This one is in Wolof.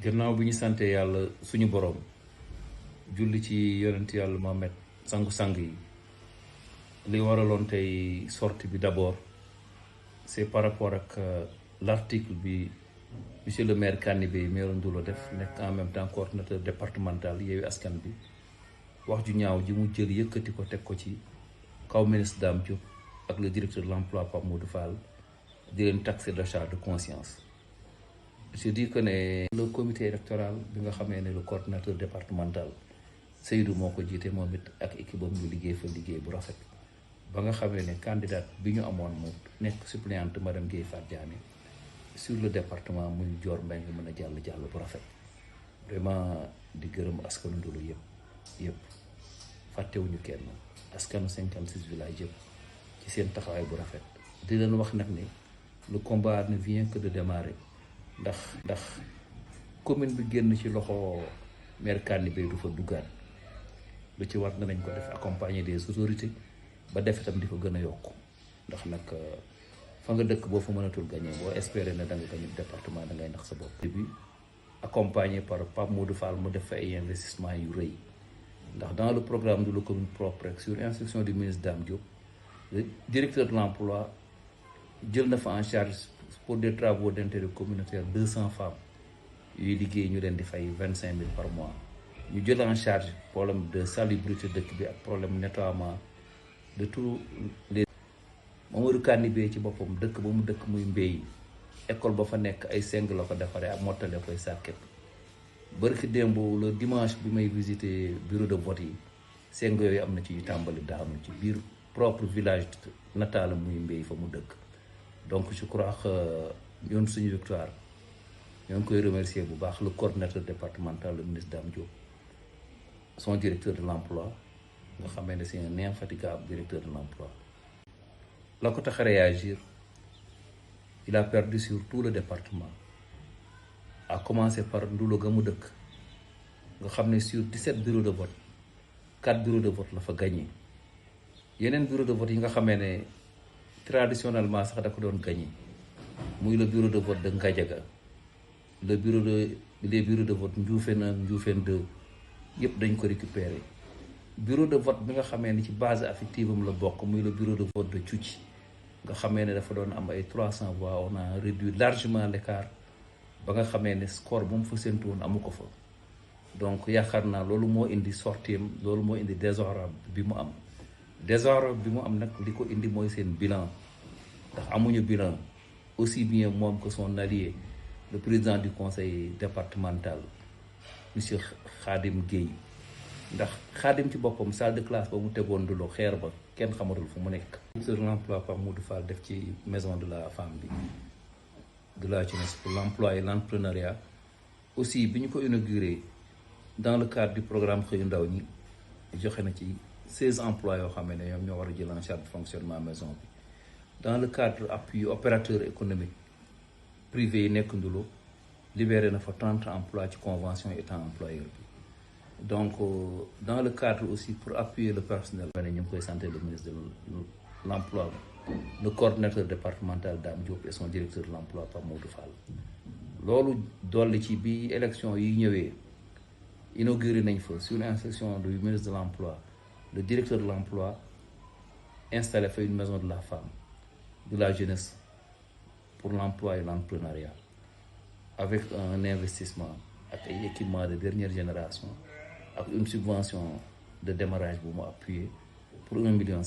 gannaaw bi ñu sante yàlla suñu borom julli ci yonent yàlla Mohamed sangu-sang yi li waraloon tey sortie bi d'abord c'est par rapport ak l'article bi monsieur le maire Kanibé maire Ndoulo def nekk en même temps coordinateur départemental Yewwi Askan bi wax ju ñaaw ji mu jël yëkkati ko teg ko ci kaw ministre Dame Diop ak le directeur de l'emploi Pape Modou Fall di leen taxer d'achat de conscience. Je dis que le comité électoral bi nga xamee ne le coordinateur départemental Seydou moo ko jiite moom it ak équipe am ñu liggéey fa liggéey bu rafet ba nga xamee ne candidate bi ñu amoon mu nekk suppléante madame Guèye Fatou Diané sur le département muy Dior Mbengue mën a jàll bu rafet vraiment di gërëm askanu Ndoulo yëpp fàttewuñu kenn askanu 56 villages yëpp ci seen taxawaay bu rafet di leen wax nag ne le combat ne vient que de démarrer ndax commune bi génn ci loxo maire Kanibé du fa duggaat lu ci war nañ ko def accompagner des autorités ba def itam di fa gën a yokku ndax nag fa nga dëkk boo fa mënatul gagné boo espérer ne da nga gagné département da ngay nax sa bopp. bi accompagné par Pape Modou Fall mu def fa ay investissement yu rëy ndax dans le programme de la commune propre sur instruction du ministre Dame Diop le directeur de l'emploi jël na fa en charge pour des travaux d'intérêt communautaire 200 femmes yuy liggéey ñu leen di fay 25 000 par mois ñu jël en charge problème de salubrité dëkk bi ak problème nettoiement de tous les. Mamadou Kanibé ci boppam dëkk ba mu dëkk muy mbéy école ba fa nekk ay seng la ko defaree ak mottale koy sàkket barki démb le dimanche bi may visiter bureau de vote yi seng yooyu am na ci yu tàmbali daanu ci biir propre village natal muy mbéy fa mu dëkk. Donc je crois que ñun suñu victoire ñoo ngi koy remercier bu baax le coordinateur départemental le ministre Dame Diop son directeur de l'emploi nga xamee ne c'est un infatigable directeur de l'emploi. La ko tax a réagir il a perdu sur tout le département à commencer par Ndoulo ga mu dëkk nga xam ne sur 17 bureaux de vote 4 bureaux de vote la fa gagné yeneen bureau de vote yi nga xamee ne traditionnellement sax da ko doon gagné muy le bureau de vote de Ngadiaga les bureaux de vote Ndioufène 1 Ndioufène 2 yëpp dañ ko récupérer bureau de vote bi nga xamee ni ci base affective am la bokk muy le bureau de vote de Thiouthi nga xamee ne dafa doon am ay 300 voix on a réduit largement l'écart ba nga xamee ne score bu mu fa séntu woon amu ko fa donc yaakaar naa loolu moo indi sortiem loolu moo indi désordre bi mu am nag li ko indi mooy seen bilan ndax amuñu bilan aussi bien moom que son allié le président du conseil départemental monsieur Khadim Gueye ndax Khadim ci boppam salle de classe ba mu tegoon Ndoulo xeer ba kenn xamatul fu mu nekk. Sur l'emploi Pape Modou Fall def ci maison de la femme bi de la jeunesse pour l'emploi et l'entrepreneuriat aussi bi ñu ko inauguré dans le cadre du programme xëyu ndaw ñi joxe na ci 16 emplois yoo xam ne ñoom ñoo war a jël en charge fonctionnement maison bi dans le cadre appui opérateur économique privé yi nekk Ndoulo libéré na fa 30 emplois ci convention état employeur bi donc dans le cadre aussi pour appuyer le personnel ñu ngi koy santé le ministre de l'emploi le coordinateur départemental Dame Diop et son directeur de l'emploi Pape Modou Fall loolu dolli ci bi élection yi ñëwee inauguré nañ fa sur l'instruction du ministre de l'emploi le directeur de l'emploi installé fait une maison de la femme, de la jeunesse, pour l'emploi et l'entrepreneuriat, avec un investissement, avec un équipement de dernière génération, avec une subvention de démarrage pour m'appuyer pour 1,5 million.